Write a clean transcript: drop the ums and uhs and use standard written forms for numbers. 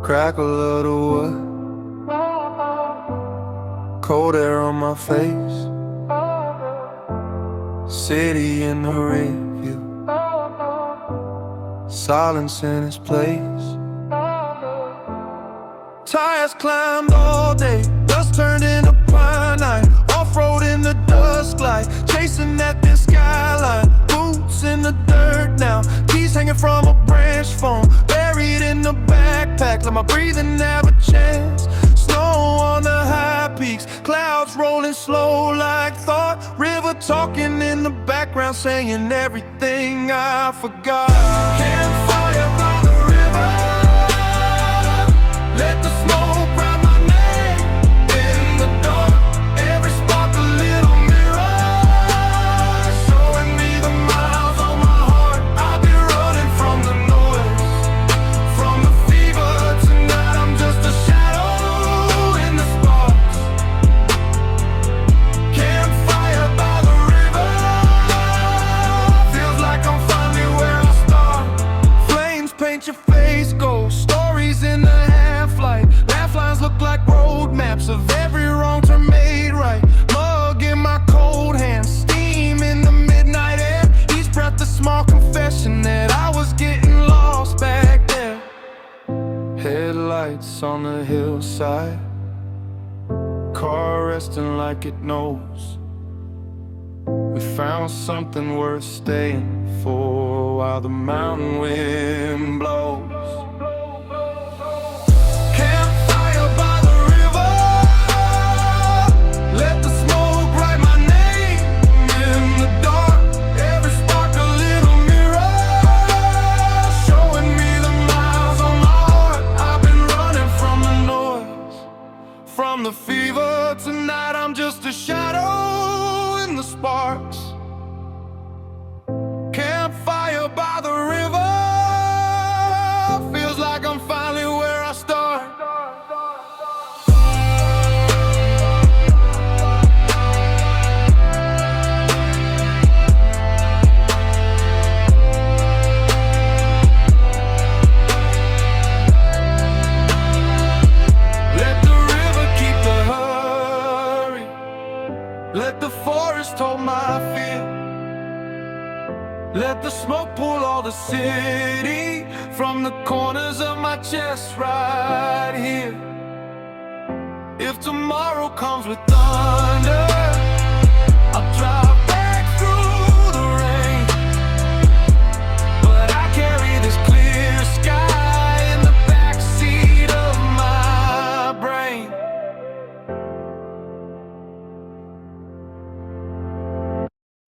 crackle of the wood, cold air on my face, city in the review, silence in its place. Tires climbed all day, dust turned into pine night, off-road in the dusk light, chasing at this skyline. Boots in the dirt now, keys hanging from a branch phone, buried in the backpack, let my breathing have a chance. Snow on the high peaks, clouds rolling slow like thought, river talking in the background, saying everything I forgot. Campfire by the river, let the smoke write my name in the dark. Every spark a little mirror, showing me the miles on my heart. I'll be running from the noise, from the fever. Tonight I'm just a shadow in the sparks. Campfire by the river, feels like I'm finally where I start. Flames paint your face gold, stories in the laugh lines look like road maps of every wrong turn made right. Mug in my cold hands, steam in the midnight air, each breath a small confession that I was getting lost back there. Headlights on the hillside, car resting like it knows we found something worth staying for while the mountain wind blows. From the fever, tonight I'm just a shadow in the sparks. Campfire by the river, feels like I'm finally where I start. Let the forest hold my fear, let the smoke pull all the city from the corners of my chest right here. If tomorrow comes with thunder,